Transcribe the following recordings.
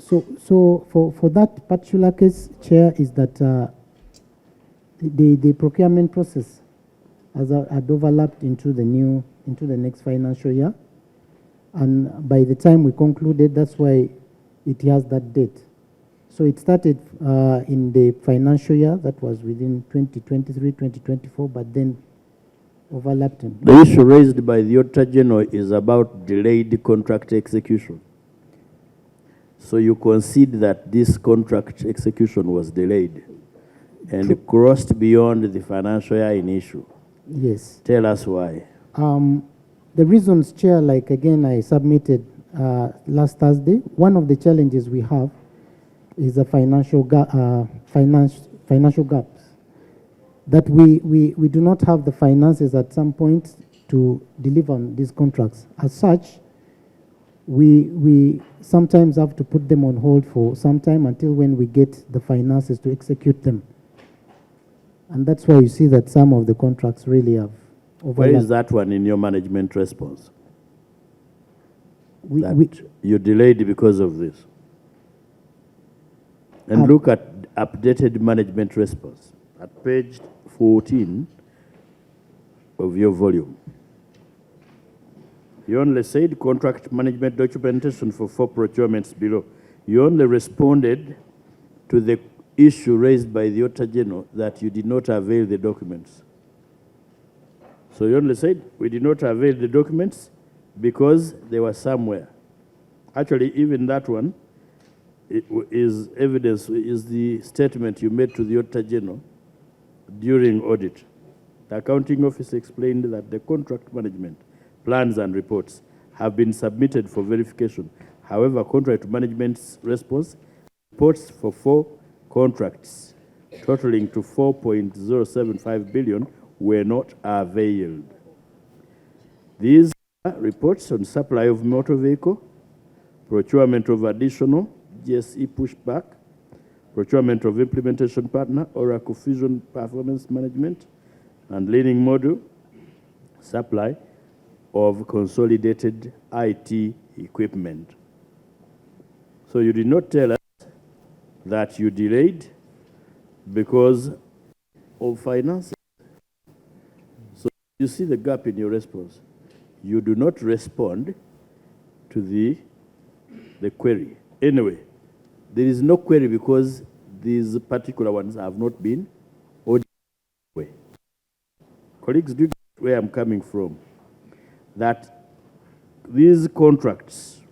So for that particular case, Chair, is that the procurement process had overlapped into the next financial year, and by the time we concluded, that's why it has that date. So it started in the financial year that was within 2023-2024, but then overlapped. The issue raised by the Auditor General is about delayed contract execution. So you concede that this contract execution was delayed and crossed beyond the financial year in issue. Yes. Tell us why. The reasons, Chair, like again I submitted last Thursday, one of the challenges we have is the financial gaps. That we do not have the finances at some point to deliver on these contracts. As such, we sometimes have to put them on hold for some time until when we get the finances to execute them. And that's why you see that some of the contracts really have overlapped. Where is that one in your management response? You delayed because of this. And look at updated management response at page 14 of your volume. You only said contract management documentation for 4 procurements below. You only responded to the issue raised by the Auditor General that you did not avail the documents. So you only said we did not avail the documents because they were somewhere. Actually, even that one is evidence, is the statement you made to the Auditor General during audit. The accounting office explained that the contract management plans and reports have been submitted for verification. However, contrary to management's response, reports for 4 contracts totaling to 4.075 billion were not availed. These are reports on supply of motor vehicle, procurement of additional GSE pushback, procurement of implementation partner, Oracle Fusion Performance Management, and learning module, supply of consolidated IT equipment. So you did not tell us that you delayed because of finances. So you see the gap in your response. You do not respond to the query. Anyway, there is no query because these particular ones have not been audited. Colleagues, do you get where I'm coming from? That these contracts,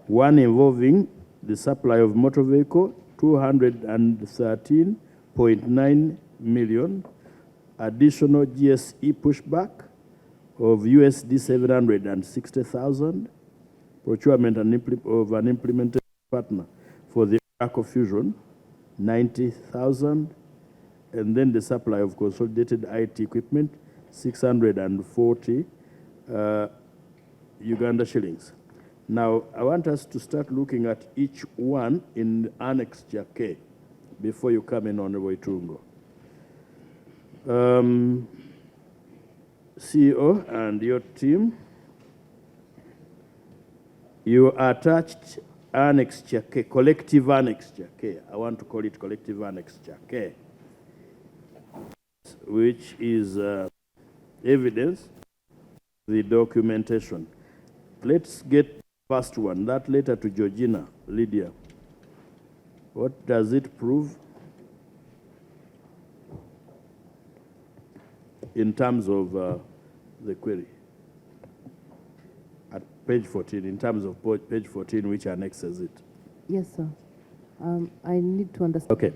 one involving the supply of motor vehicle, 213.9 million, additional GSE pushback of USD 760,000, procurement of an implementation partner for the Oracle Fusion, 90,000, and then the supply of consolidated IT equipment, 640 Uganda shillings. Now, I want us to start looking at each one in Annex K before you come in, Honorable Itungo. CEO and your team, you attached Annex K, collective Annex K. I want to call it collective Annex K, which is evidence, the documentation. Let's get first one, that letter to Georgina, Lydia. What does it prove in terms of the query? At page 14, in terms of page 14, which annexes it. Yes, sir. I need to understand. Okay.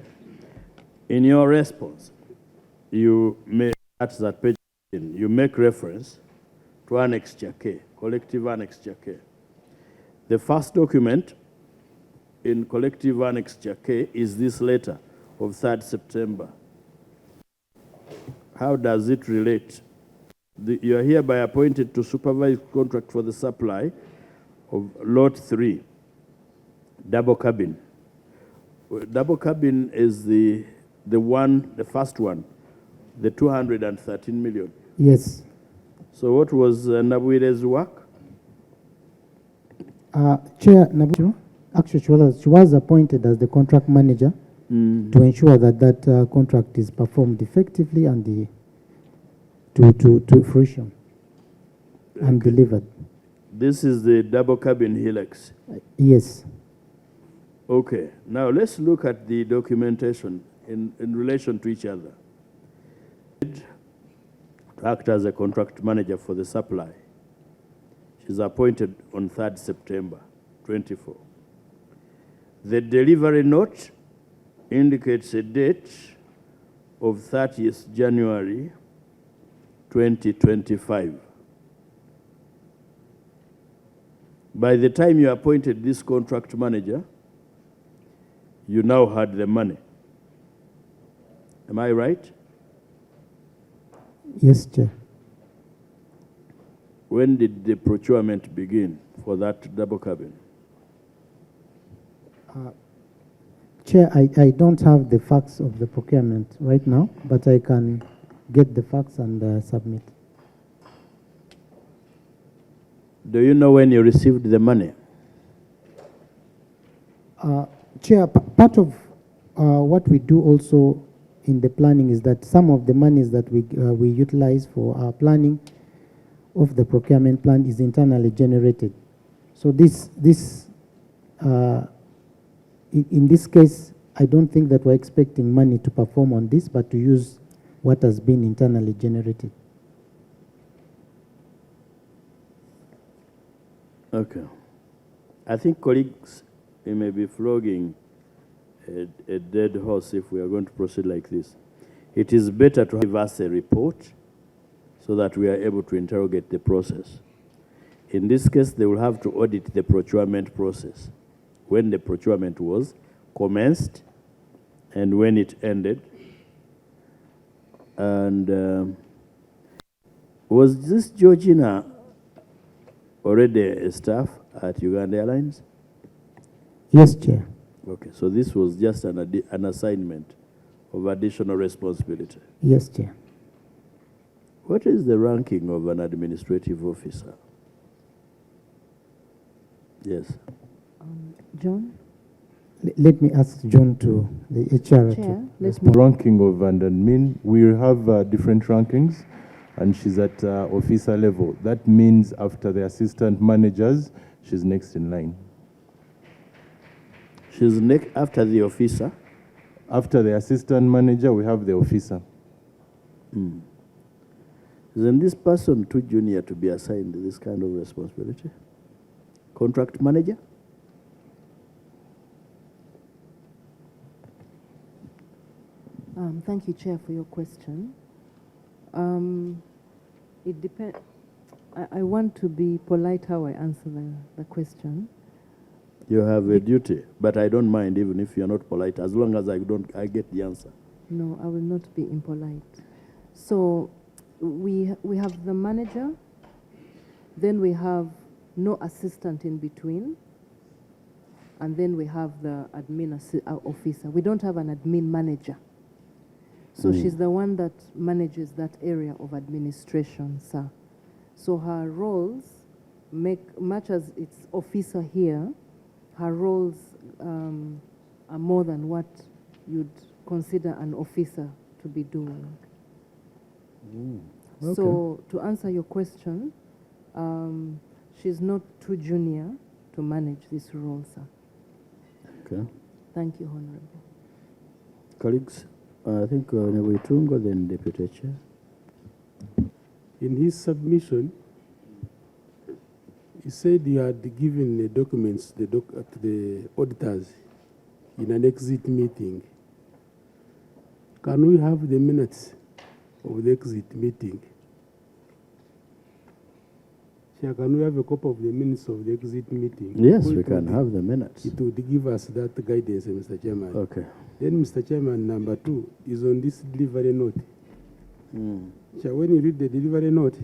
In your response, you may, at that page 14, you make reference to Annex K, collective Annex K. The first document in collective Annex K is this letter of 3rd September. How does it relate? You are hereby appointed to supervise contract for the supply of Lot 3, double cabin. Double cabin is the first one, the 213 million. Yes. So what was Nabuire's work? Chair, Nabuiro, Actually, she was appointed as the contract manager to ensure that that contract is performed effectively and to fruition and delivered. This is the double cabin helix. Yes. Okay, now let's look at the documentation in relation to each other. To act as a contract manager for the supply. She's appointed on 3rd September 24. The delivery note indicates a date of 30th January 2025. By the time you appointed this contract manager, you now had the money. Am I right? Yes, Chair. When did the procurement begin for that double cabin? Chair, I don't have the facts of the procurement right now, but I can get the facts and submit. Do you know when you received the money? Chair, part of what we do also in the planning is that some of the monies that we utilize for our planning of the procurement plan is internally generated. So in this case, I don't think that we're expecting money to perform on this, but to use what has been internally generated. Okay. I think, colleagues, we may be flogging a dead horse if we are going to proceed like this. It is better to give us a report so that we are able to interrogate the process. In this case, they will have to audit the procurement process, when the procurement was commenced and when it ended. And was this Georgina already a staff at Uganda Airlines? Yes, Chair. Okay, so this was just an assignment of additional responsibility. Yes, Chair. What is the ranking of an administrative officer? Yes. John? Let me ask John to the HR Chair, to let respond. Ranking of an admin, we have different rankings, and she's at officer level. That means after the assistant managers, she's next in line. She's after the officer? After the assistant manager, we have the officer. Isn't this person too junior to be assigned this kind of responsibility? Contract manager? Thank you, Chair, for your question. It depends. I want to be polite how I answer the question. You have a duty, but I don't mind even if you're not polite, as long as I get the answer. No, I will not be impolite. So we have the manager, then we have no assistant in between, and then we have the admin officer. We don't have an admin manager. So she's the one that manages that area of administration, sir. So her roles, much as it's officer here, her roles are more than what you'd consider an officer to be doing. Okay. So to answer your question, she's not too junior to manage this role, sir. Okay. Thank you, Honorable. Colleagues, I think Nebuitungo, then Deputy Chair. In his submission, he said he had given the documents to the auditors in an exit meeting. Can we have the minutes of the exit meeting? Chair, can we have a copy of the minutes of the exit meeting? Yes, we can have the minutes. It would give us that guidance, Mr. Chairman. Okay. Then, Mr. Chairman, number 2 is on this delivery note. Chair, when you read the delivery note,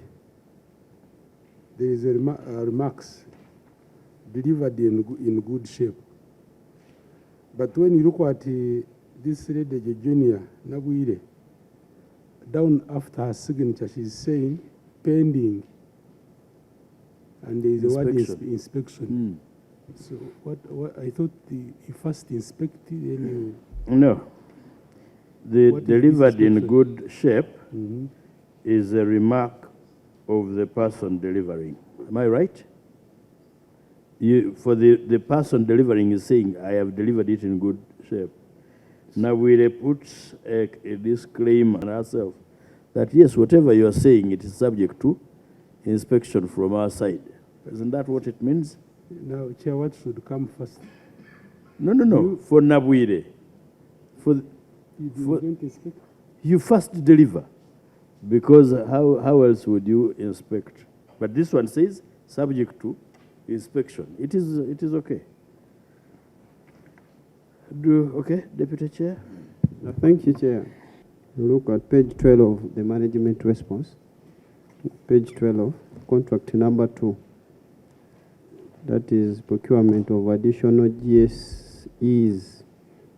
there is a remarks delivered in good shape. But when you look at this lady, Junior Nabuire, down after her signature, she's saying pending, and there is a word inspection. So what I thought you first inspected, then No. The What is this delivered in description? good shape you. is a remark of the person delivering. Am I right? For the person delivering is saying, I have delivered it in good shape. Now we put a disclaimer on ourselves that yes, whatever you are saying, it is subject to inspection from our side. Isn't that what it means? Now, Chair, what should come first? No. For Nabwire. You For- don't inspect? You first deliver, because how else would you inspect? But this one says subject to inspection. It is okay. Okay, Deputy Chair. Thank you, Chair. Look at page 12 of the management response. Page 12, contract number 2. That is procurement of additional GSEs,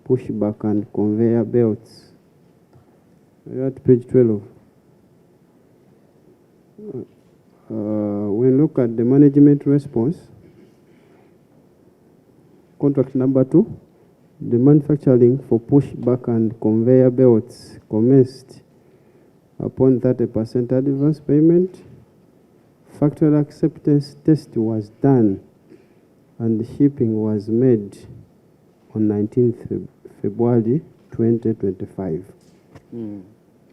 pushback and conveyor belts. We're at page 12. When look at the management response, contract number 2, the manufacturing for pushback and conveyor belts commenced upon 30% advance payment. Factory acceptance test was done and shipping was made on 19th February 2025.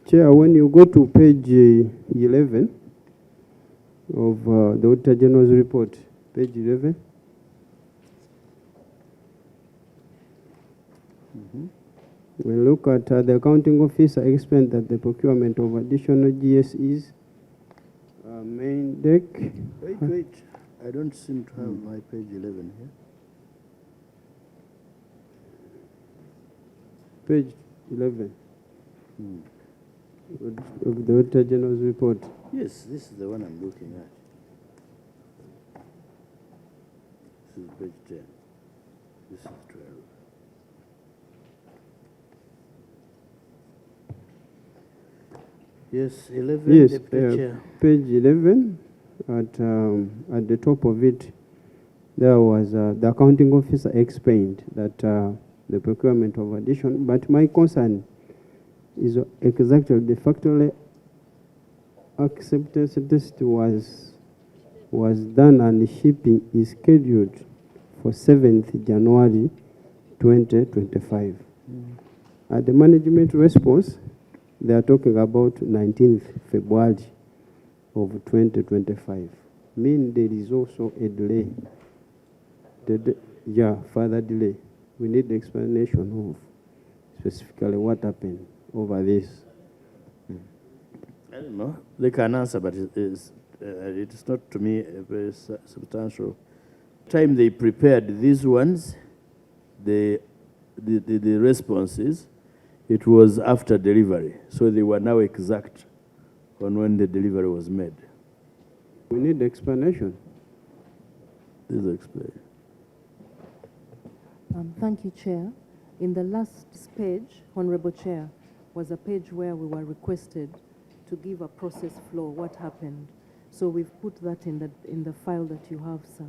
Chair, when you go to page 11 of the Auditor General's report, page 11, we look at the accounting officer explained that the procurement of additional GSEs, main deck. Wait. I don't seem to have my page 11 here. Page 11 of the Auditor General's report. Yes, this is the one I'm looking at. This is page 10. This is 12. Yes, 11, Yes, Deputy Chair. page 11, at the top of it, there was the accounting officer explained that the procurement of addition, but my concern is exactly the factory acceptance test was done and shipping is scheduled for 7th January 2025. At the management response, they are talking about 19th February of 2025. Mean there is also a delay. Further delay. We need the explanation of specifically what happened over this. I don't know. They can answer, but it is not to me very substantial. Time they prepared these ones, the responses, it was after delivery, so they were now exact on when the delivery was made. We need the explanation. Please explain. Thank you, Chair. In the last page, Honorable Chair, was a page where we were requested to give a process flow, what happened. So we've put that in the file that you have, sir.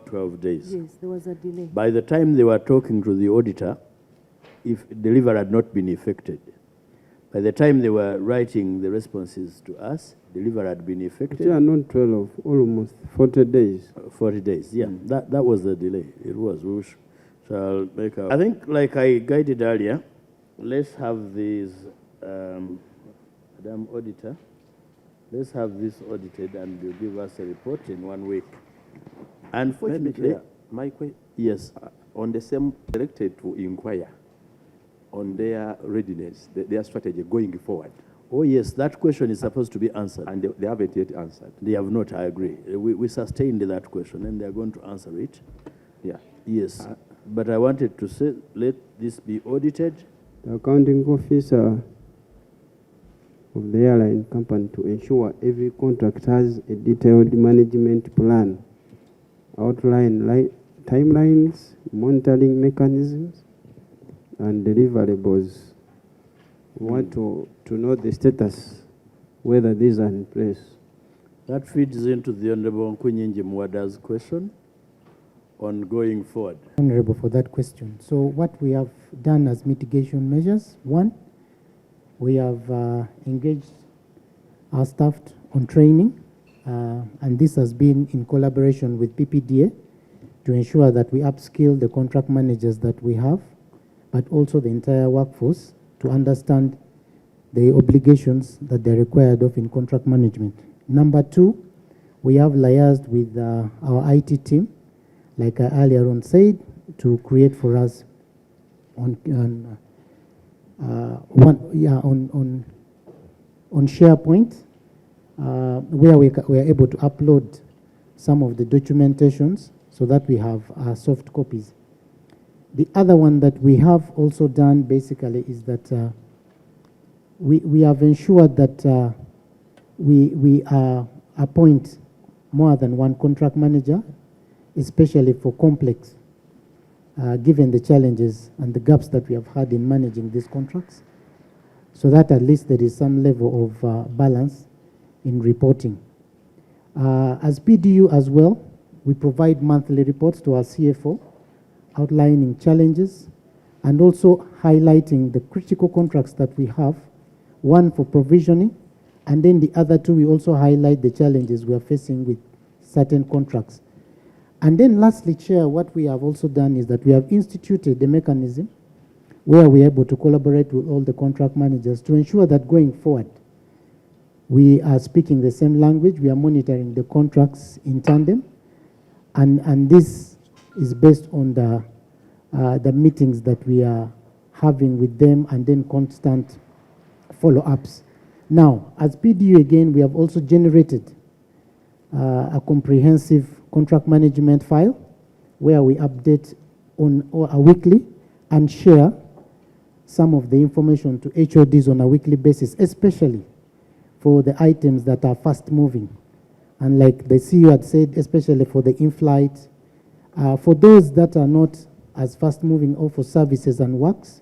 $12 days. Yes, there was a delay. By the time they were talking to the auditor, if delivery had not been effected, by the time they were writing the responses to us, delivery had been effected. Chair, not 12, almost 40 days. 40 days, yeah. That was the delay. It was. We shall make our... I think, like I guided earlier, let's have these, Madam Auditor, let's have this audited and you'll give us a report in 1 week. Unfortunately, my question, yes. on the same directed to inquire on their readiness, their strategy going forward, Oh, yes, that question is supposed to be answered. and they haven't yet answered. They have not, I agree. We sustained that question and they are going to answer it. Yeah. Yes, but I wanted to say, let this be audited. The accounting officer of the airline company to ensure every contract has a detailed management plan, outline timelines, monitoring mechanisms, and deliverables. We want to know the status whether these are in place. That feeds into the Honorable Nkunyinji Mwada's question on going forward. Honorable, for that question. So what we have done as mitigation measures, one, we have engaged our staff on training, and this has been in collaboration with PPDA to ensure that we upskill the contract managers that we have, but also the entire workforce to understand the obligations that they're required of in contract management. Number two, we have liaised with our IT team, like I earlier on said, to create for us on SharePoint, where we are able to upload some of the documentations so that we have soft copies. The other one that we have also done basically is that we have ensured that we appoint more than one contract manager, especially for complex, given the challenges and the gaps that we have had in managing these contracts, so that at least there is some level of balance in reporting. As PDU as well, we provide monthly reports to our CFO, outlining challenges and also highlighting the critical contracts that we have, one for provisioning, and then the other two, we also highlight the challenges we are facing with certain contracts. And then lastly, Chair, what we have also done is that we have instituted a mechanism where we are able to collaborate with all the contract managers to ensure that going forward, we are speaking the same language, we are monitoring the contracts in tandem, and this is based on the meetings that we are having with them and then constant follow-ups. Now, as PDU again, we have also generated a comprehensive contract management file where we update on a weekly and share some of the information to HODs on a weekly basis, especially for the items that are fast moving. And like the CEO had said, especially for the in-flight, for those that are not as fast moving or for services and works,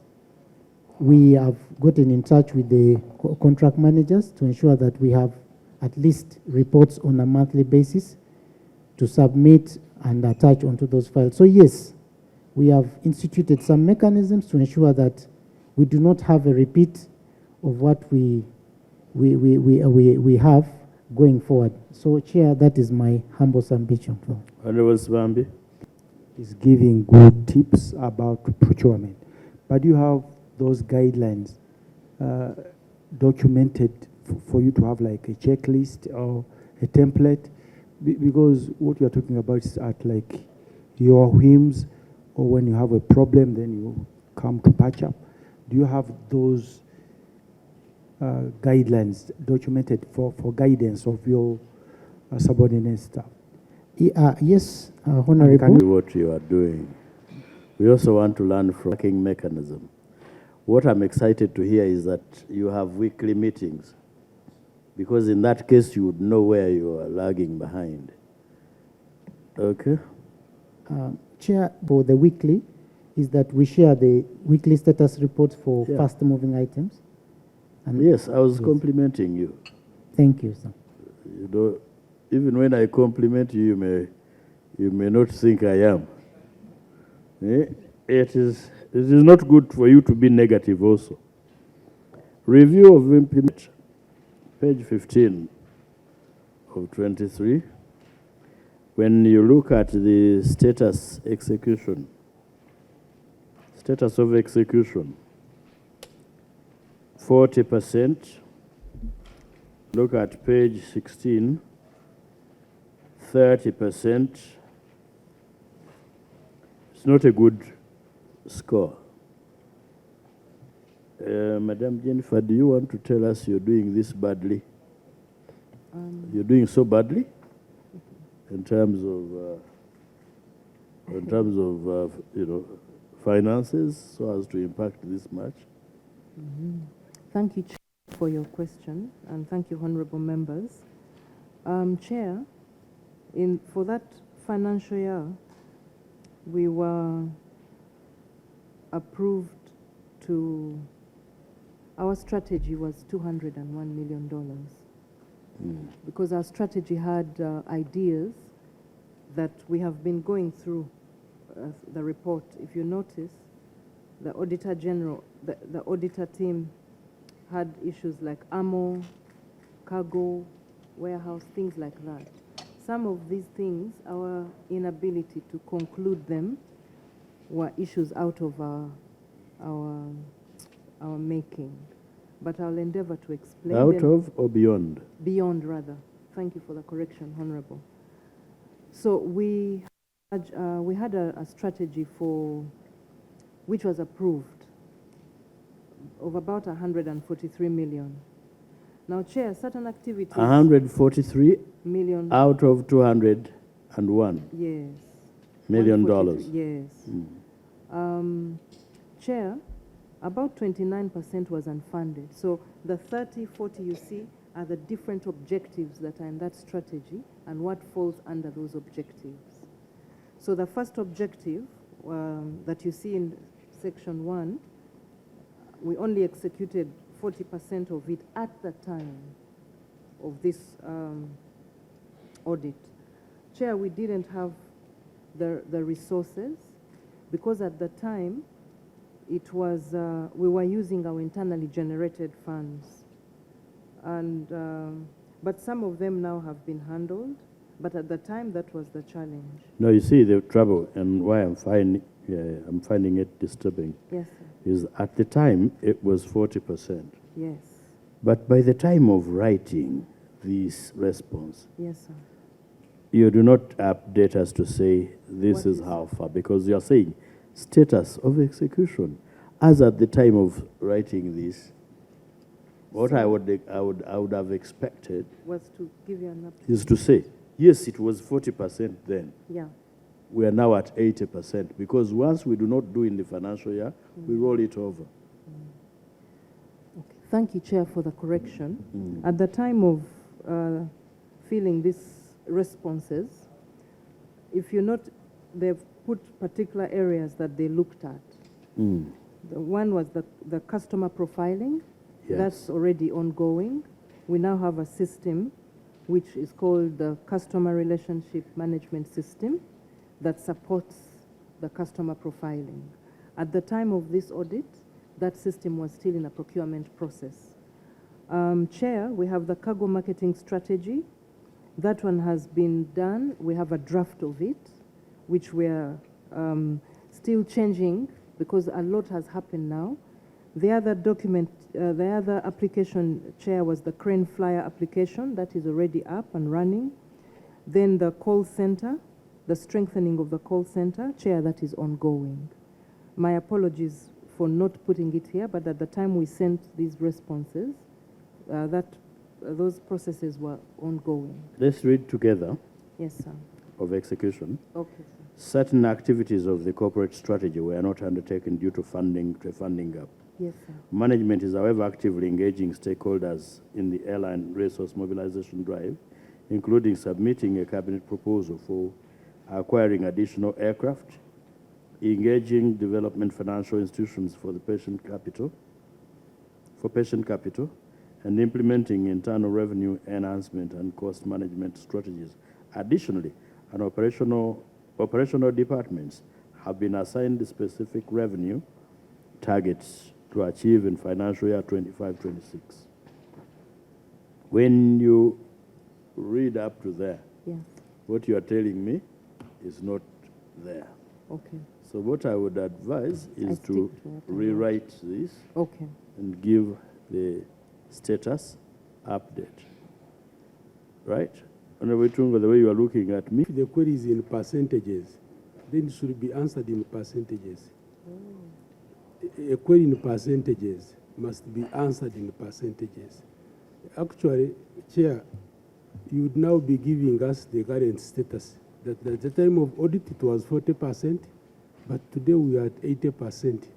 we have gotten in touch with the contract managers to ensure that we have at least reports on a monthly basis to submit and attach onto those files. So yes, we have instituted some mechanisms to ensure that we do not have a repeat of what we have going forward. So Chair, that is my humble submission. Honorable Swambi. Is giving good tips about procurement. But you have those guidelines documented for you to have like a checklist or a template, because what you are talking about is at like your whims, or when you have a problem, then you come to patch up. Do you have those guidelines documented for guidance of your subordinate staff? Yes, Honorable. What you are doing. We also want to learn from tracking mechanism. What I'm excited to hear is that you have weekly meetings, because in that case you would know where you are lagging behind. Okay. Chair, for the weekly is that we share the weekly status reports for fast moving items. And yes, I was complimenting you. Thank you, sir. You know, even when I compliment you, you may not think I am. It is not good for you to be negative also. Review of implementation, page 15 of 23. When you look at the status of execution, 40%. Look at page 16, 30%. It's not a good score. Madam Jennifer, do you want to tell us you're doing this badly? You're doing so badly in terms of you know, finances, so as to impact this much? Thank you, Chair, for your question, and thank you, honorable members. Chair, for that financial year, we were approved to, our strategy was $201 million. because our strategy had ideas that we have been going through the report. If you notice, the Auditor General, the auditor team had issues like ammo, cargo, warehouse, things like that. Some of these things, our inability to conclude them were issues out of our making. But I'll endeavor to explain Out them. of or beyond? Beyond, rather. Thank you for the correction, Honorable. So we had a strategy for, which was approved, of about 143 million. Now, Chair, certain activities... 143 million... out of 201 Yes. million 143, dollars. Yes. Chair, about 29% was unfunded. So the 30, 40 you see are the different objectives that are in that strategy and what falls under those objectives. So the first objective that you see in section 1, we only executed 40% of it at the time of this audit. Chair, we didn't have the resources because at the time it was, we were using our internally generated funds. And, but some of them now have been handled, but at the time that was the challenge. No, you see the trouble and why I'm finding it disturbing. Yes, sir. Is at the time it was 40%. Yes. But by the time of writing this response, Yes, sir. you do not update us to say this What is is- how far, because you are saying status of execution. As at the time of writing this, what I would have expected Was to give you an update. is to say, yes, it was 40% then. Yeah. We are now at 80%, because once we do not do in the financial year, we roll it over. Okay. Thank you, Chair, for the correction. At the time of filling these responses, if you note, they've put particular areas that they looked at. The one was the customer profiling. Yes. That's already ongoing. We now have a system which is called the Customer Relationship Management System that supports the customer profiling. At the time of this audit, that system was still in a procurement process. Chair, we have the cargo marketing strategy. That one has been done. We have a draft of it, which we are still changing because a lot has happened now. The other document, the other application, Chair, was the crane flyer application. That is already up and running. Then the call center, the strengthening of the call center, Chair, that is ongoing. My apologies for not putting it here, but at the time we sent these responses, those processes were ongoing. Let's read together Yes, sir. of execution. Okay, sir. Certain activities of the corporate strategy were not undertaken due to funding gap. Yes, sir. Management is, however, actively engaging stakeholders in the airline resource mobilization drive, including submitting a cabinet proposal for acquiring additional aircraft, engaging development financial institutions for patient capital, and implementing internal revenue enhancement and cost management strategies. Additionally, operational departments have been assigned specific revenue targets to achieve in financial year 25-26. When you read up to there, Yes. what you are telling me is not there. Okay. So what I would advise I is stick to to what I rewrite this Okay. and give the status update. Right? Honorable Tungo, the way you are looking at me, If the query is in percentages, then it should be answered in percentages. A query in percentages must be answered in percentages. Actually, Chair, you would now be giving us the current status. That at the time of audit it was 40%, but today we are at 80%.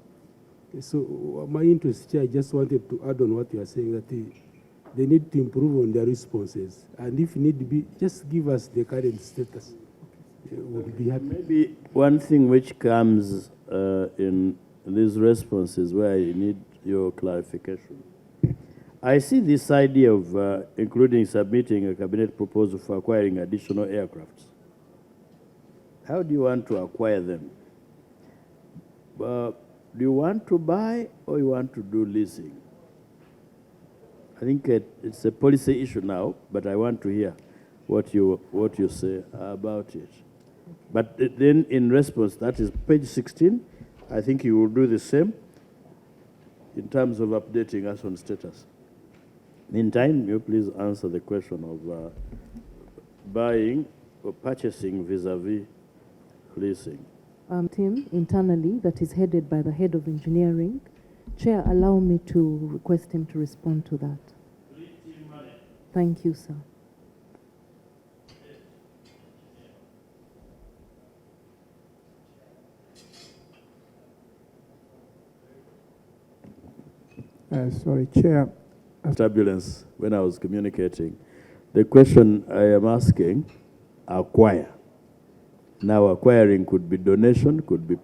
So my interest, Chair, I just wanted to add on what you are saying, that they need to improve on their responses. And if need be, just give us the current status. We'll be happy. maybe one thing which comes in these responses where I need your clarification. I see this idea of including submitting a cabinet proposal for acquiring additional aircrafts. How do you want to acquire them? Do you want to buy or you want to do leasing? I think it's a policy issue now, but I want to hear what you say about it. But then in response, that is page 16, I think you will do the same in terms of updating us on status. Meantime, you please answer the question of buying or purchasing vis-a-vis leasing. Team internally that is headed by the head of engineering. Chair, allow me to request him to respond to that. Thank you, sir. Sorry, Chair. Turbulence when I was communicating. The question I am asking, acquire. Now acquiring could be donation, could be...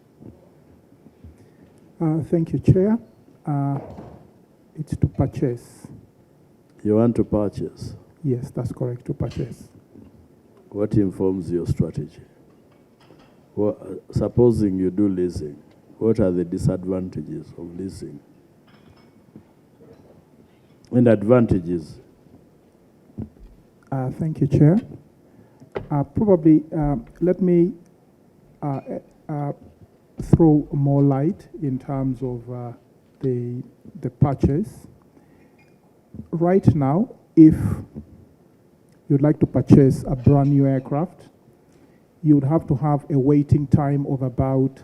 Thank you, Chair. It's to purchase. You want to purchase? Yes, that's correct, to purchase. What informs your strategy? Well, supposing you do leasing, what are the disadvantages of leasing? And advantages? Thank you, Chair. Probably let me throw more light in terms of the purchase. Right now, if you'd like to purchase a brand new aircraft, you would have to have a waiting time of about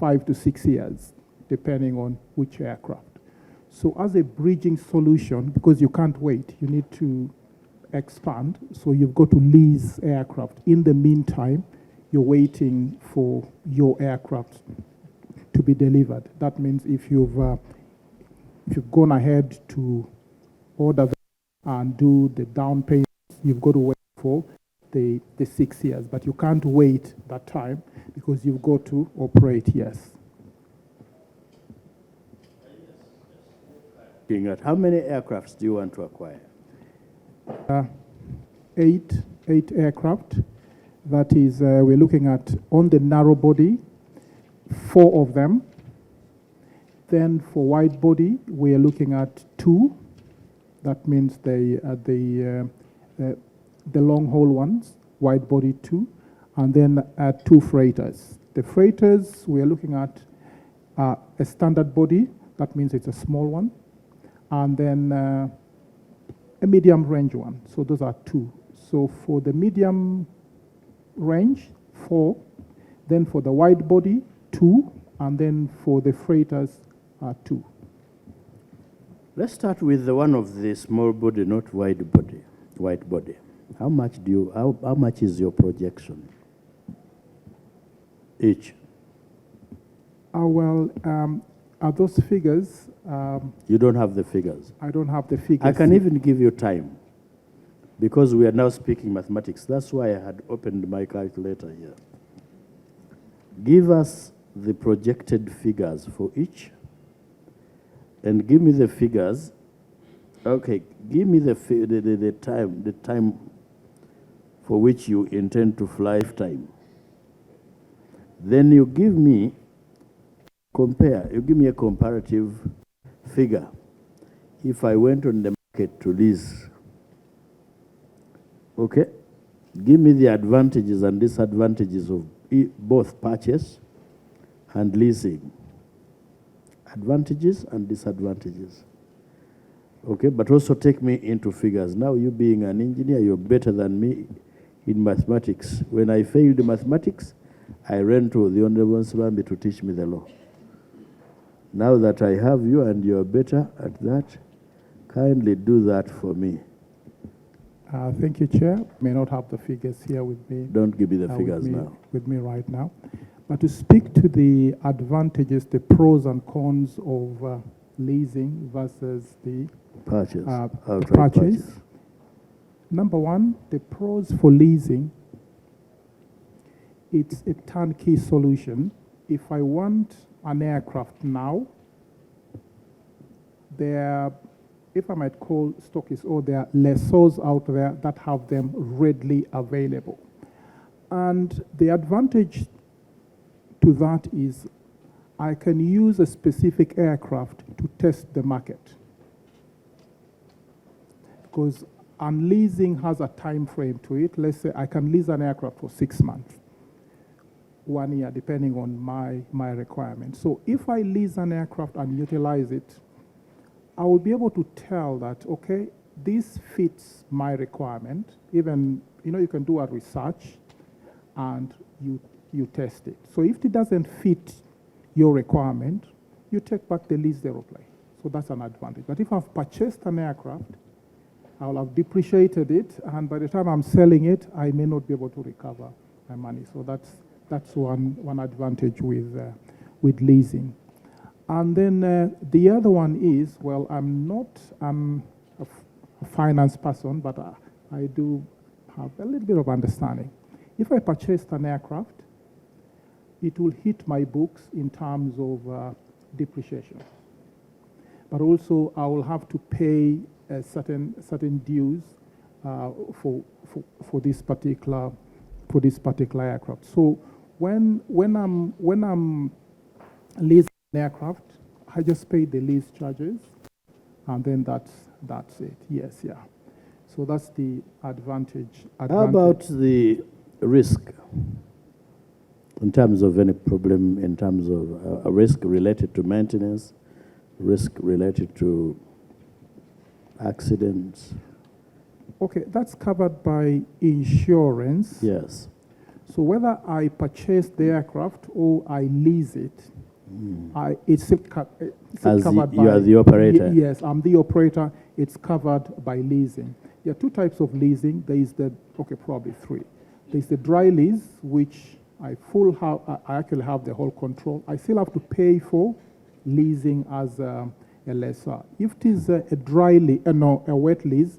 5 to 6 years, depending on which aircraft. So as a bridging solution, because you can't wait, you need to expand, so you've got to lease aircraft. In the meantime, you're waiting for your aircraft to be delivered. That means if you've gone ahead to order them and do the down payment, you've got to wait for the 6 years. But you can't wait that time because you've got to operate, yes. At how many aircrafts do you want to acquire? 8 aircraft. That is, we're looking at on the narrow body, 4 of them. Then for wide body, we're looking at 2. That means the long haul ones, wide body 2, and then 2 freighters. The freighters, we're looking at a standard body. That means it's a small one. And then a medium range one. So those are 2. So for the medium range, 4. Then for the wide body, 2. And then for the freighters, 2. Let's start with the one of the small body, not wide body. Wide body. How much how much is your projection each? Are those figures? You don't have the figures. I don't have the figures. I can even give you time, because we are now speaking mathematics. That's why I had opened my calculator here. Give us the projected figures for each, and give me the figures. Okay, give me the time for which you intend to fly time. Then you give me you give me a comparative figure. If I went on the market to lease, okay, give me the advantages and disadvantages of both purchase and leasing. Advantages and disadvantages. Okay, but also take me into figures. Now, you being an engineer, you're better than me in mathematics. When I failed mathematics, I ran to the Honorable Nsibambi to teach me the law. Now that I have you and you're better at that, kindly do that for me. Thank you, Chair. May not have the figures here with me. Don't give me the figures now. With me right now. But to speak to the advantages, the pros and cons of leasing versus the purchase. Purchase. Number one, the pros for leasing, it's a turnkey solution. If I want an aircraft now, there are if I might call stockists, or there are lessors out there that have them readily available. And the advantage to that is I can use a specific aircraft to test the market. Because unleasing has a time frame to it. Let's say I can lease an aircraft for 6 months, 1 year, depending on my requirements. So if I lease an aircraft and utilize it, I will be able to tell that, okay, this fits my requirement. Even, you can do a research and you test it. So if it doesn't fit your requirement, you take back the leased aeroplane. So that's an advantage. But if I've purchased an aircraft, I will have depreciated it, and by the time I'm selling it, I may not be able to recover my money. So that's one advantage with leasing. And then the other one is, well, I'm a finance person, but I do have a little bit of understanding. If I purchased an aircraft, it will hit my books in terms of depreciation. But also, I will have to pay certain dues for this particular aircraft. So when I'm leasing an aircraft, I just pay the lease charges, and then that's it. Yes, yeah. So that's the advantage. How about the risk in terms of any problem, in terms of a risk related to maintenance, risk related to accidents? Okay, that's covered by insurance. Yes. So whether I purchase the aircraft or I lease it, it's still covered by... You are the operator? Yes, I'm the operator. It's covered by leasing. There are two types of leasing. There is probably three. There's the dry lease, which I actually have the whole control. I still have to pay for leasing as a lessor. If it is a wet lease,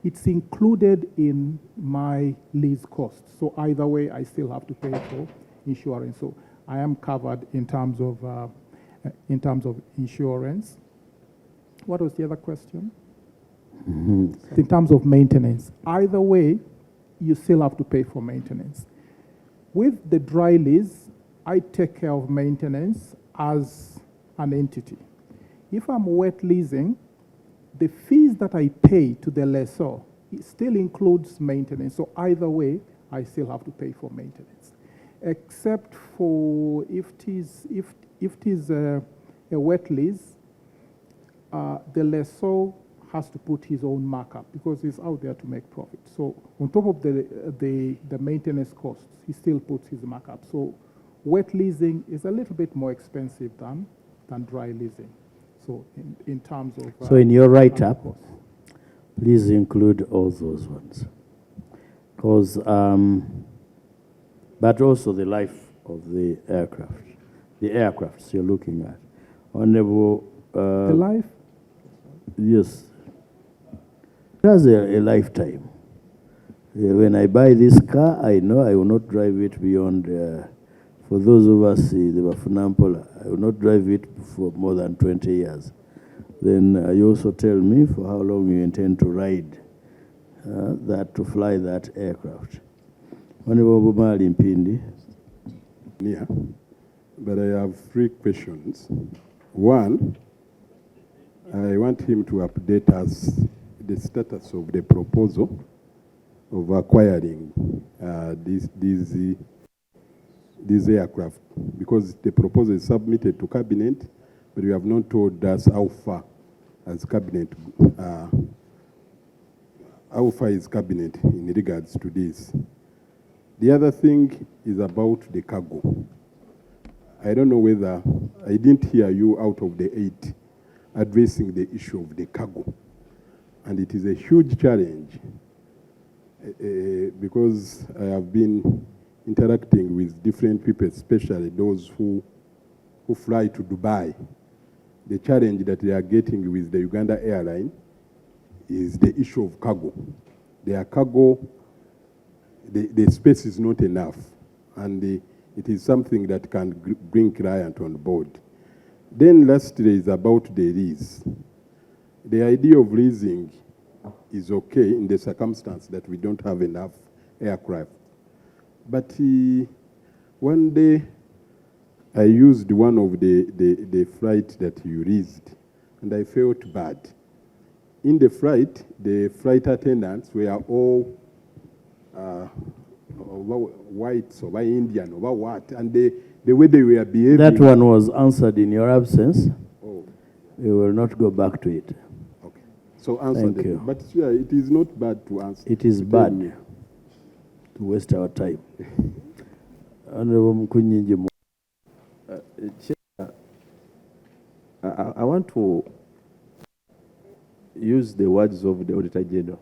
it's included in my lease cost. So either way, I still have to pay for insurance. So I am covered in terms of insurance. What was the other question? In terms of maintenance. Either way, you still have to pay for maintenance. With the dry lease, I take care of maintenance as an entity. If I'm wet leasing, the fees that I pay to the lessor, it still includes maintenance. So either way, I still have to pay for maintenance. Except for if it is a wet lease, the lessor has to put his own markup because he's out there to make profit. So on top of the maintenance costs, he still puts his markup. So wet leasing is a little bit more expensive than dry leasing. So in terms of... So in your write-up, please include all those ones. Because, but also the life of the aircrafts you're looking at. Honorable... the life? Yes. It has a lifetime. When I buy this car, I know I will not drive it beyond... for those of us, the Bafunampola, I will not drive it for more than 20 years. Then you also tell me for how long you intend to ride to fly that aircraft. Honorable Bumali Mpindi. Yeah, but I have 3 questions. One, I want him to update us the status of the proposal of acquiring these aircraft, because the proposal is submitted to Cabinet, but you have not told us how far as Cabinet, how far is Cabinet in regards to this. The other thing is about the cargo. I don't know whether, I didn't hear you out of the 8 addressing the issue of the cargo. And it is a huge challenge because I have been interacting with different people, especially those who fly to Dubai. The challenge that they are getting with the Uganda Airlines is the issue of cargo. Their cargo, the space is not enough, and it is something that can bring client on board. Then lastly is about the lease. the idea of leasing is okay in the circumstance that we don't have enough aircraft. But one day, I used one of the flight that you leased, and I felt bad. In the flight attendants were all whites, or Indian, or what, and the way they were behaving. That one was answered in your absence. Oh, We will not go back to it. okay. So answer Thank them. you. But yeah, it is not bad to answer. It is to tell bad me. to waste our time. Honorable Mkunyinji Mo- Chair, I want to use the words of the Auditor General.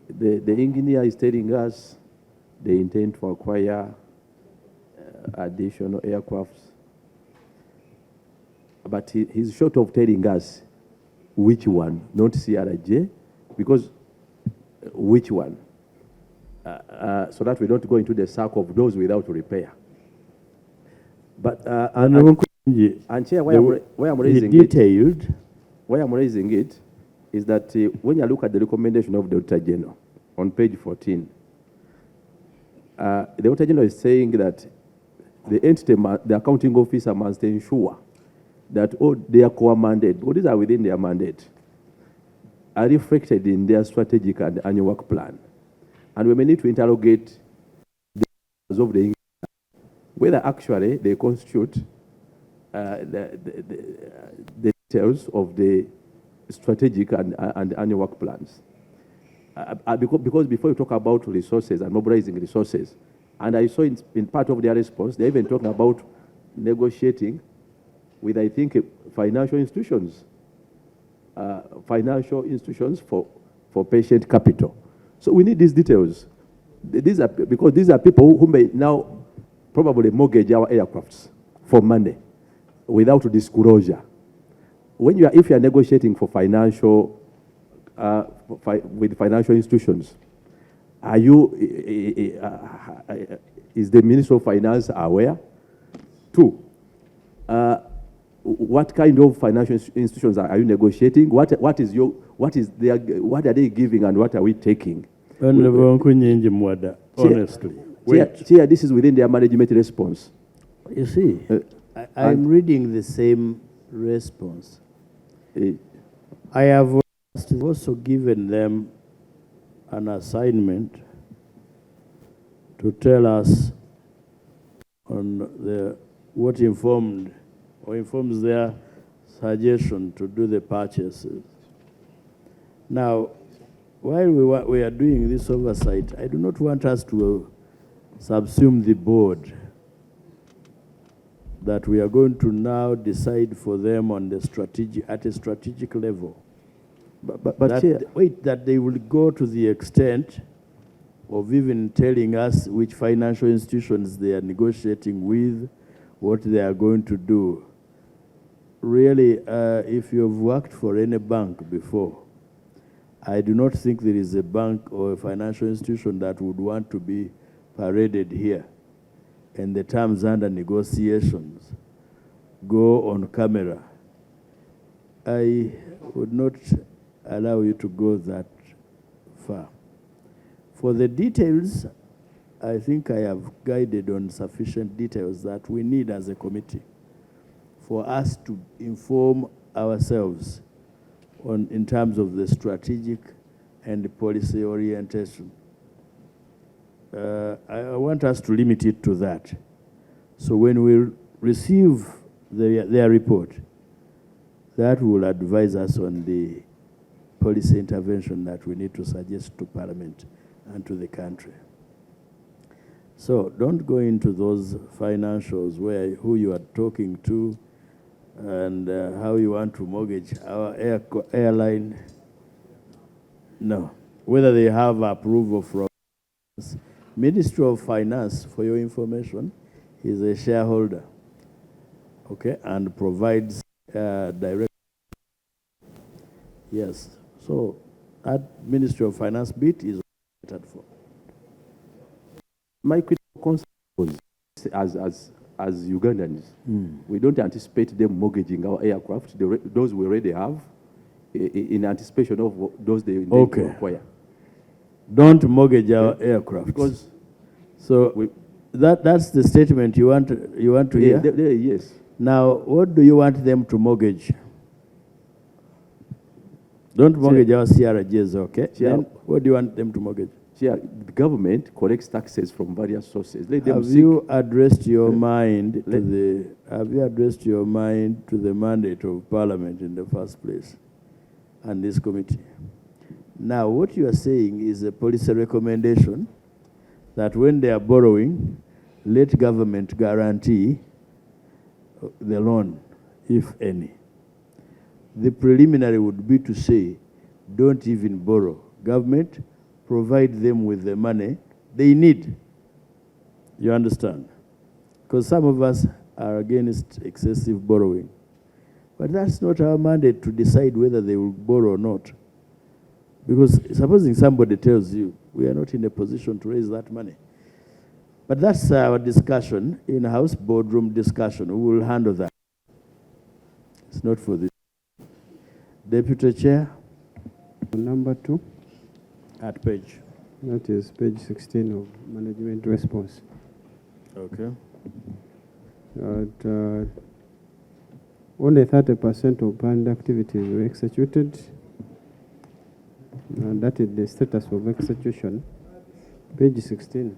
The engineer is telling us they intend to acquire additional aircrafts, but he's short of telling us which one, not CRJ, because which one, so that we don't go into the circle of those without repair. But Honorable Mkunyinji, and Chair, where I'm the raising it, detailed, why I'm raising it is that when you look at the recommendation of the Auditor General on page 14, the Auditor General is saying that the entity, the accounting officer must ensure that all their core mandate, what is within their mandate, are reflected in their strategic and annual work plan. And we may need to interrogate the of the whether actually they constitute the details of the strategic and annual work plans. Because before you talk about resources and mobilizing resources, and I saw in part of their response, they're even talking about negotiating with, I think, financial institutions for patient capital. So we need these details. Because these are people who may now probably mortgage our aircrafts for money without disclosure. If you are negotiating for financial with financial institutions, are you is the Minister of Finance aware? Two, what kind of financial institutions are you negotiating? What are they giving and what are we taking? Honorable Mkunyinji Mwada, honestly. Chair, this is within their management response. You see, I'm reading the same response. I have also given them an assignment to tell us on what informs their suggestion to do the purchases. Now, while we are doing this oversight, I do not want us to subsume the board that we are going to now decide for them on the at a strategic level. But that they will go to the extent of even telling us which financial institutions they are negotiating with, what they are going to do. Really, if you've worked for any bank before, I do not think there is a bank or a financial institution that would want to be paraded here and the terms under negotiations go on camera. I would not allow you to go that far. For the details, I think I have guided on sufficient details that we need as a committee for us to inform ourselves in terms of the strategic and the policy orientation. I want us to limit it to that. So when we receive their report, that will advise us on the policy intervention that we need to suggest to Parliament and to the country. So don't go into those financials who you are talking to and how you want to mortgage our airline. No. Whether they have approval from Ministry of Finance, for your information, is a shareholder, okay, and provides direct. Yes. So that Ministry of Finance bit is for. My critical concern was, as Ugandans, we don't anticipate them mortgaging our aircraft, those we already have, in anticipation of those they need to acquire. Don't mortgage our aircraft. Because that's the statement you want to hear? Yes. Now, what do you want them to mortgage? Don't mortgage our CRJs, okay? Then what do you want them to mortgage? The government collects taxes from various sources. Have you addressed your mind to the mandate of Parliament in the first place and this committee? Now, what you are saying is a policy recommendation that when they are borrowing, let government guarantee the loan, if any. The preliminary would be to say, don't even borrow. Government, provide them with the money they need. You understand? Because some of us are against excessive borrowing. But that's not our mandate to decide whether they will borrow or not. Because supposing somebody tells you, we are not in a position to raise that money. But that's our discussion, in-house boardroom discussion. We will handle that. It's not for this. Deputy Chair. Number 2. At page. That is page 16 of management response. Okay. Only 30% of planned activities were executed. And that is the status of execution. Page 16.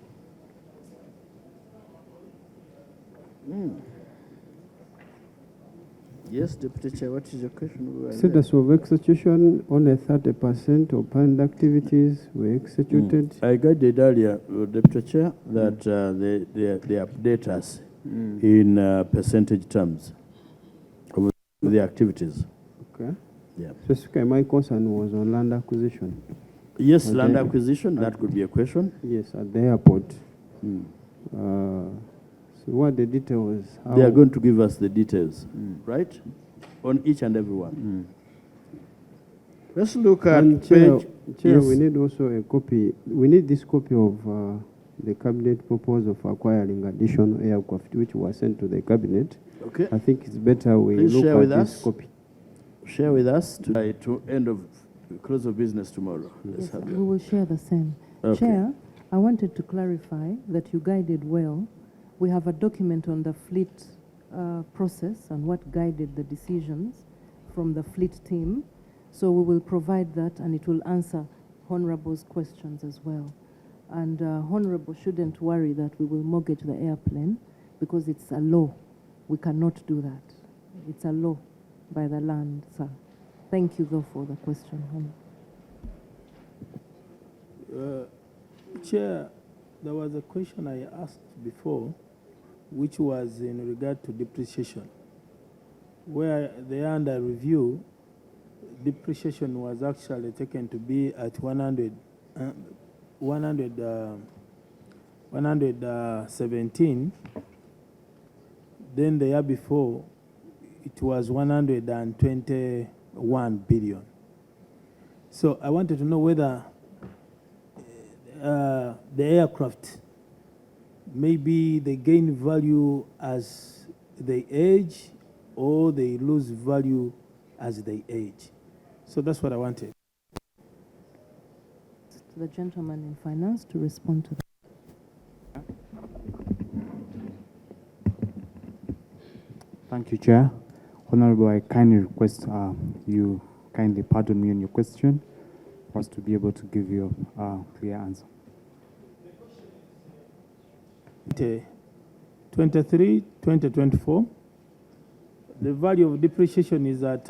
Yes, Deputy Chair, what is your question? Status of execution, only 30% of planned activities were executed. I guided earlier, Deputy Chair, that they update us in percentage terms of the activities. Okay. Yeah. Specifically, my concern was on land acquisition. Yes, land acquisition, that could be a question. Yes, at the airport. So what the details? They are going to give us the details, right? On each and every one. Let's look at page... Chair, we need also a copy. We need this copy of the cabinet proposal for acquiring additional aircraft, which was sent to the cabinet. Okay. I think it's better we Please look share at with this us. copy. Share with us to end of close of business tomorrow. Let's have We will share the same. Okay. Chair, I wanted to clarify that you guided well. We have a document on the fleet process and what guided the decisions from the fleet team. So we will provide that and it will answer Honorable's questions as well. And Honorable shouldn't worry that we will mortgage the airplane because it's a law. We cannot do that. It's a law by the land, sir. Thank you, though, for the question. Chair, there was a question I asked before, which was in regard to depreciation, where the under review, depreciation was actually taken to be at 117. Then the year before, it was 121 billion. So I wanted to know whether the aircraft, maybe they gain value as they age or they lose value as they age. So that's what I wanted. To the gentleman in finance to respond to that. Thank you, Chair. Honorable, I kindly request you kindly pardon me on your question for us to be able to give you a clear answer. 2024, the value of depreciation is at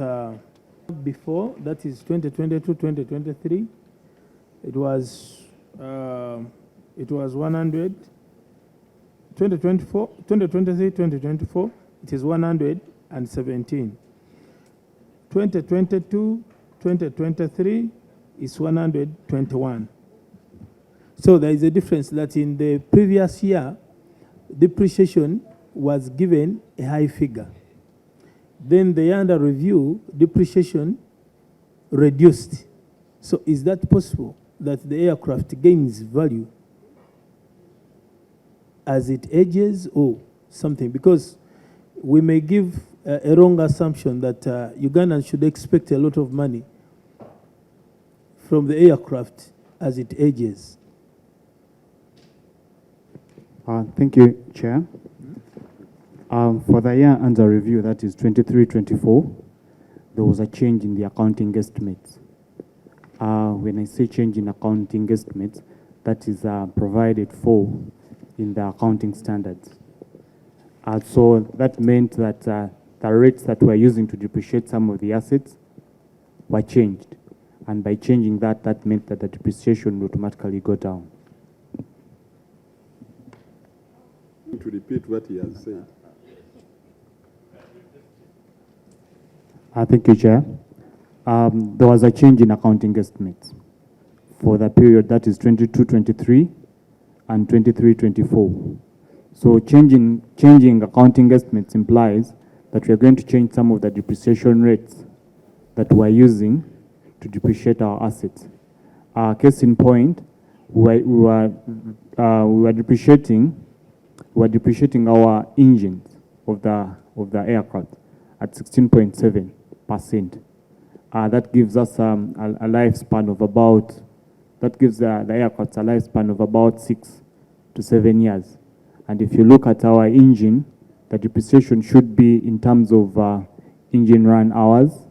before, that is 2022, 2023, it was 100. 2024, 2023, 2024, it is 117. 2022, 2023 is 121. So there is a difference that in the previous year, depreciation was given a high figure. Then the year under review, depreciation reduced. So is that possible that the aircraft gains value as it ages? Oh, something, because we may give a wrong assumption that Ugandans should expect a lot of money from the aircraft as it ages. Thank you, Chair. For the year under review, that is 23-24, there was a change in the accounting estimates. When I say change in accounting estimates, that is provided for in the accounting standards. So that meant that the rates that we're using to depreciate some of the assets were changed. And by changing that, that meant that the depreciation would automatically go down. To repeat what he has said. Thank you, Chair. There was a change in accounting estimates for the period that is 22-23 and 23-24. So changing accounting estimates implies that we are going to change some of the depreciation rates that we're using to depreciate our assets. Case in point, we were depreciating our engines of the aircraft at 16.7%. That gives us a lifespan of about, that gives the aircraft a lifespan of about 6 to 7 years. And if you look at our engine, the depreciation should be in terms of engine run hours.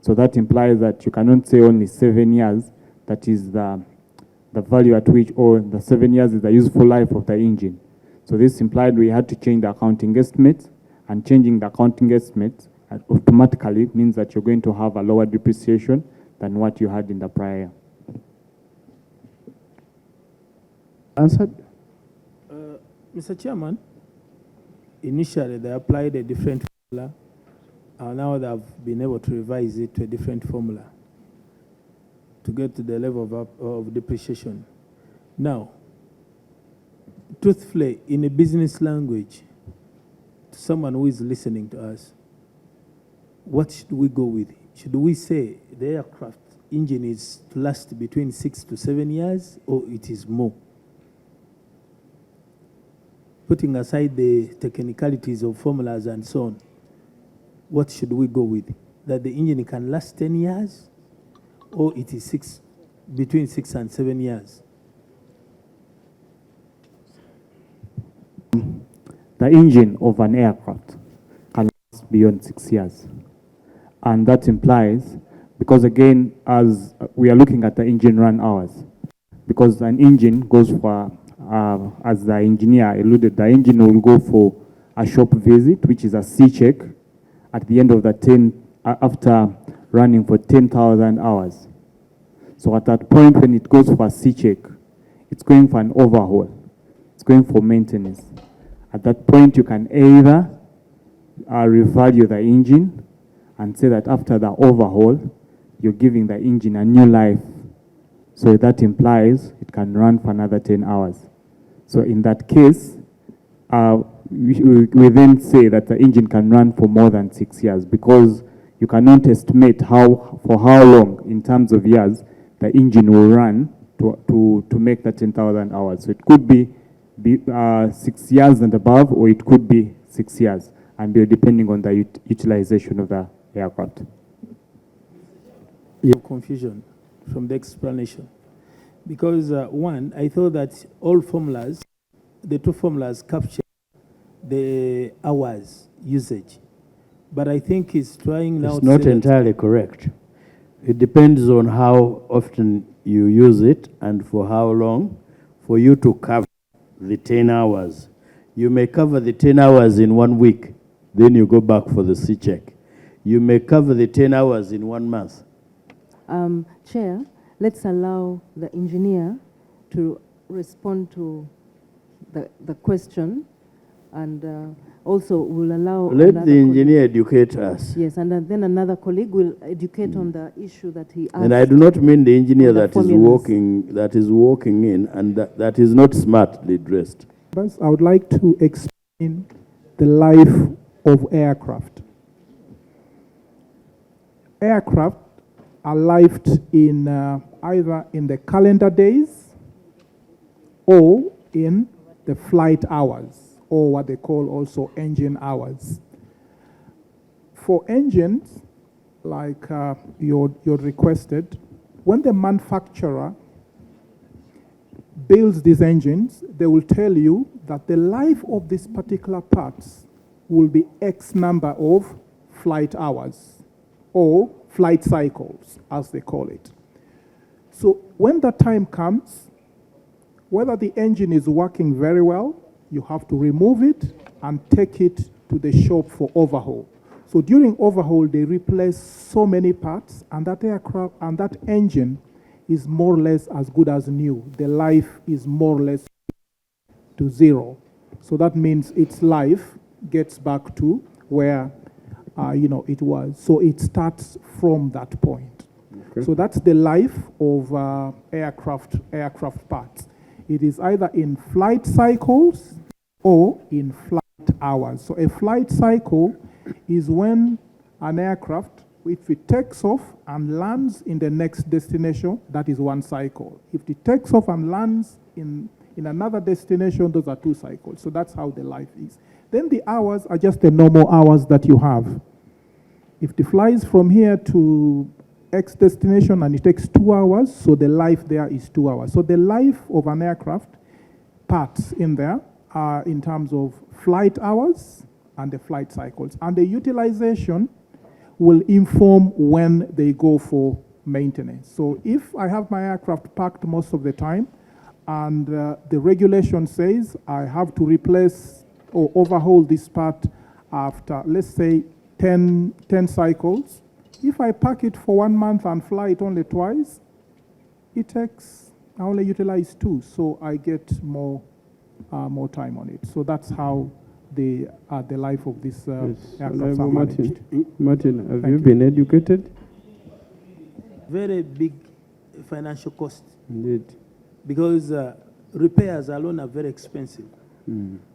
So that implies that you cannot say only 7 years, that is the value at which, or the 7 years is the useful life of the engine. So this implied we had to change the accounting estimates, and changing the accounting estimates automatically means that you're going to have a lower depreciation than what you had in the prior year. Answered? Mr. Chairman, initially they applied a different formula, and now they have been able to revise it to a different formula to get to the level of depreciation. Now, truthfully, in a business language, to someone who is listening to us, what should we go with? Should we say the aircraft engine is to last between 6 to 7 years, or it is more? Putting aside the technicalities of formulas and so on, what should we go with? That the engine can last 10 years, or it is between 6 and 7 years? The engine of an aircraft can last beyond 6 years. And that implies, because again, as we are looking at the engine run hours, because an engine goes for, as the engineer alluded, the engine will go for a shop visit, which is a C-check, at the end of the after running for 10,000 hours. So at that point, when it goes for a C-check, it's going for an overhaul. It's going for maintenance. At that point, you can either revalue the engine and say that after the overhaul, you're giving the engine a new life. So that implies it can run for another 10 hours. So in that case, we then say that the engine can run for more than 6 years, because you cannot estimate for how long, in terms of years, the engine will run to make the 10,000 hours. So it could be 6 years and above, or it could be 6 years, and depending on the utilization of the aircraft. Confusion from the explanation, because one, I thought that all formulas, the two formulas capture the hours usage, but I think it's trying now. It's not entirely correct. It depends on how often you use it and for how long, for you to cover the 10 hours. You may cover the 10 hours in 1 week, then you go back for the C-check. You may cover the 10 hours in 1 month. Chair, let's allow the engineer to respond to the question, and also we'll allow. Let the engineer educate us. Yes, and then another colleague will educate on the issue that he asked. And I do not mean the engineer that is walking in and that is not smartly dressed. I would like to explain the life of aircraft. Aircraft are lived in either in the calendar days or in the flight hours, or what they call also engine hours. For engines, like you're requested, when the manufacturer builds these engines, they will tell you that the life of these particular parts will be X number of flight hours or flight cycles, as they call it. So when that time comes, whether the engine is working very well, you have to remove it and take it to the shop for overhaul. So during overhaul, they replace so many parts, and that aircraft and that engine is more or less as good as new. The life is more or less to zero. So that means its life gets back to where it was. So it starts from that point. Okay. So that's the life of aircraft parts. It is either in flight cycles or in flight hours. So a flight cycle is when an aircraft, if it takes off and lands in the next destination, that is one cycle. If it takes off and lands in another destination, those are two cycles. So that's how the life is. Then the hours are just the normal hours that you have. If it flies from here to X destination and it takes 2 hours, so the life there is 2 hours. So the life of an aircraft parts in there are in terms of flight hours and the flight cycles. And the utilization will inform when they go for maintenance. So if I have my aircraft parked most of the time, and the regulation says I have to replace or overhaul this part after, let's say, 10 cycles, if I park it for 1 month and fly it only twice, I only utilize 2, so I get more time on it. So that's how the life of this aircraft are managed. Martin, have you been educated? Very big financial cost. Indeed. Because repairs alone are very expensive.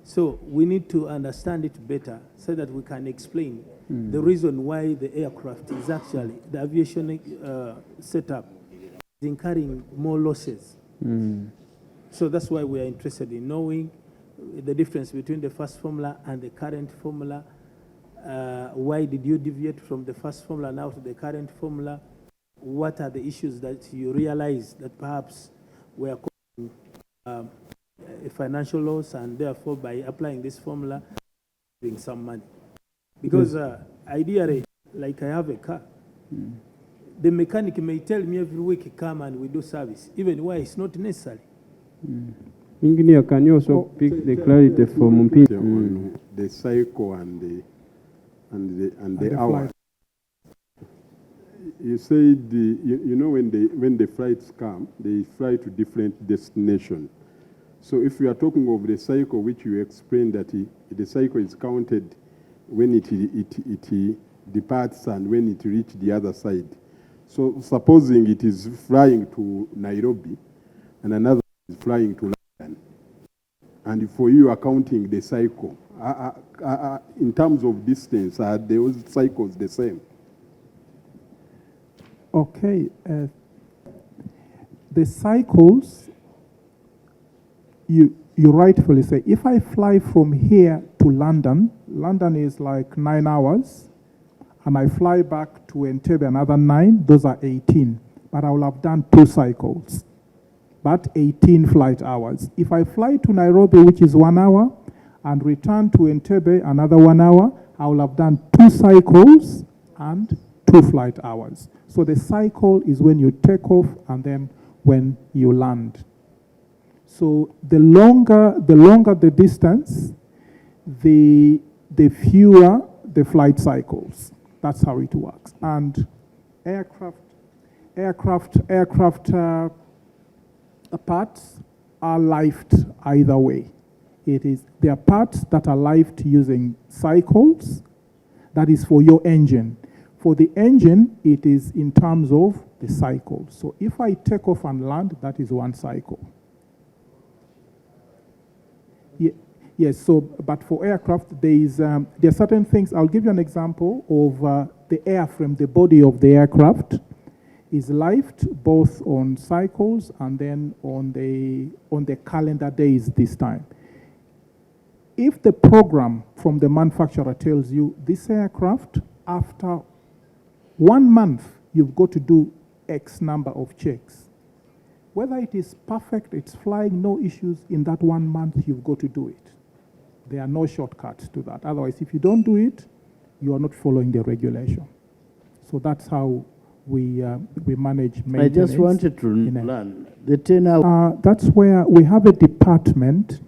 So we need to understand it better so that we can explain the reason why the aircraft is actually, the aviation setup is incurring more losses. So that's why we are interested in knowing the difference between the first formula and the current formula. Why did you deviate from the first formula now to the current formula? What are the issues that you realize that perhaps were causing a financial loss, and therefore by applying this formula, saving some money? Because ideally, like I have a car, the mechanic may tell me every week, come and we do service, even why it's not necessary. Engineer, can you also pick the clarity from on the cycle and the hour? You said when the flights come, they fly to different destinations. So if you are talking of the cycle, which you explained that the cycle is counted when it departs and when it reaches the other side. So supposing it is flying to Nairobi and another is flying to London, and for you are counting the cycle, in terms of distance, are those cycles the same? Okay. The cycles, you rightfully say, if I fly from here to London, London is like 9 hours, and I fly back to Entebbe another 9, those are 18. But I will have done 2 cycles, but 18 flight hours. If I fly to Nairobi, which is 1 hour, and return to Entebbe another 1 hour, I will have done 2 cycles and 2 flight hours. So the cycle is when you take off and then when you land. So the longer the distance, the fewer the flight cycles. That's how it works. And aircraft parts are lifed either way. There are parts that are lifed using cycles. That is for your engine. For the engine, it is in terms of the cycle. So if I take off and land, that is 1 cycle. Yes, so, but for aircraft, there are certain things. I'll give you an example of the airframe, the body of the aircraft is lifed both on cycles and then on the calendar days this time. if the program from the manufacturer tells you this aircraft, after 1 month, you've got to do X number of checks. Whether it is perfect, it's flying, no issues, in that 1 month, you've got to do it. There are no shortcuts to that. Otherwise, if you don't do it, you are not following the regulation. So that's how we manage maintenance. I just wanted to learn the 10-hour. That's where we have a department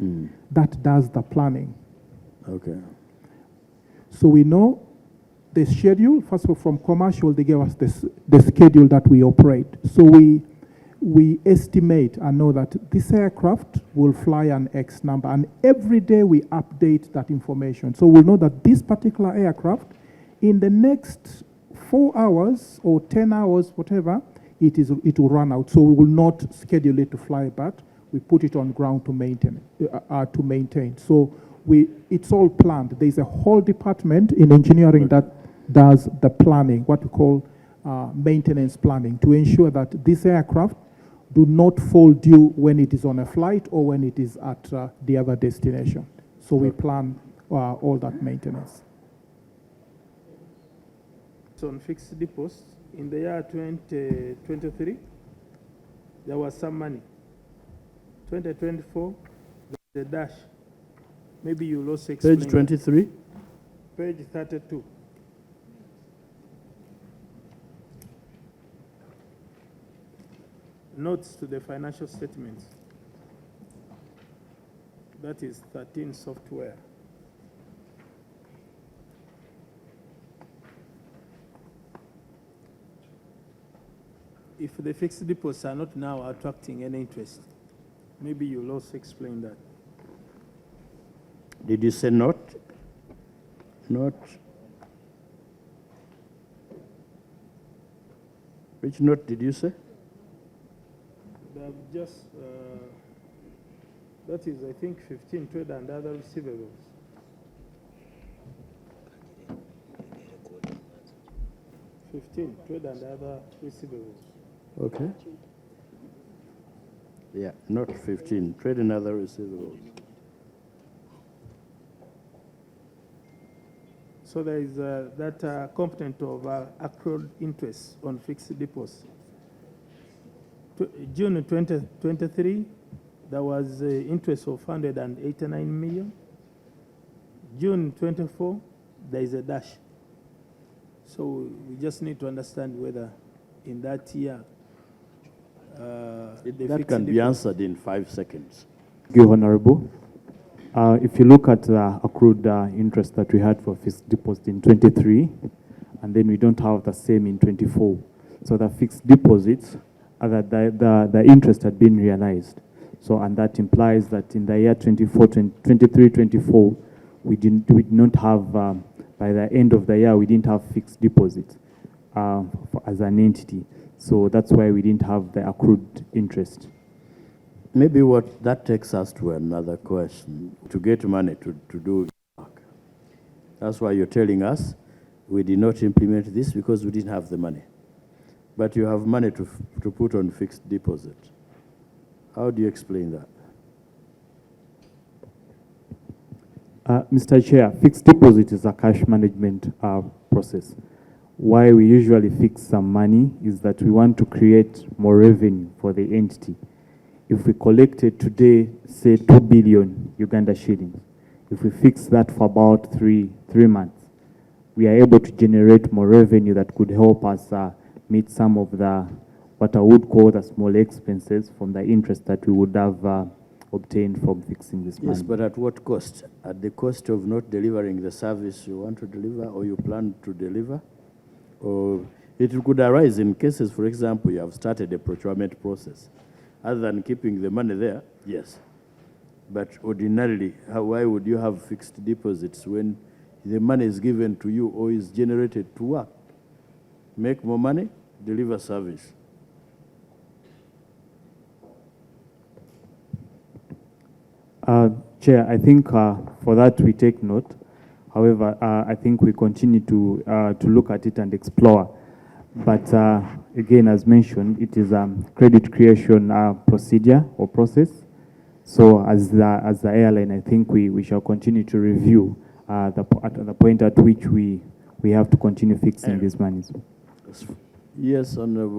that does the planning. Okay. So we know the schedule. First of all, from commercial, they give us the schedule that we operate. So we estimate and know that this aircraft will fly an X number, and every day we update that information. So we'll know that this particular aircraft, in the next 4 hours or 10 hours, whatever, it will run out. So we will not schedule it to fly, but we put it on ground to maintain. So it's all planned. There's a whole department in engineering that does the planning, what we call maintenance planning, to ensure that this aircraft do not fall due when it is on a flight or when it is at the other destination. So we plan all that maintenance. So on fixed deposits, in the year 2023, there was some money. 2024, the dash. Maybe you'll also explain. Page 23? Page 32. Notes to the financial statements. That is 13 software. If the fixed deposits are not now attracting any interest, maybe you'll also explain that. Did you say not? Not. Which note did you say? Just, that is, I think, 15, trade and other receivables. Trade and other receivables. Okay. Yeah, not 15. Trade and other receivables. So there is that component of accrued interest on fixed deposits. June 2023, there was interest of 189 million. June 24, there is a dash. So we just need to understand whether in that year, that can be answered in 5 seconds. Thank you, Honorable. If you look at the accrued interest that we had for fixed deposit in 23, and then we don't have the same in 24. So the fixed deposits, the interest had been realized. So, and that implies that in the year 23-24, we did not have, by the end of the year, we didn't have fixed deposits as an entity. So that's why we didn't have the accrued interest. Maybe what that takes us to another question, to get money to do work. That's why you're telling us we did not implement this because we didn't have the money. But you have money to put on fixed deposit. How do you explain that? Mr. Chair, fixed deposit is a cash management process. Why we usually fix some money is that we want to create more revenue for the entity. If we collected today, say 2 billion Uganda shillings, if we fix that for about three months, we are able to generate more revenue that could help us meet some of the, what I would call the small expenses from the interest that we would have obtained from fixing this money. Yes, but at what cost? At the cost of not delivering the service you want to deliver or you plan to deliver? Or it could arise in cases, for example, you have started a procurement process. Other than keeping the money there, yes. But ordinarily, why would you have fixed deposits when the money is given to you or is generated to work? Make more money, deliver service. Chair, I think for that we take note. However, I think we continue to look at it and explore. But again, as mentioned, it is a credit creation procedure or process. So as the airline, I think we shall continue to review at the point at which we have to continue fixing these monies. Yes, Honorable.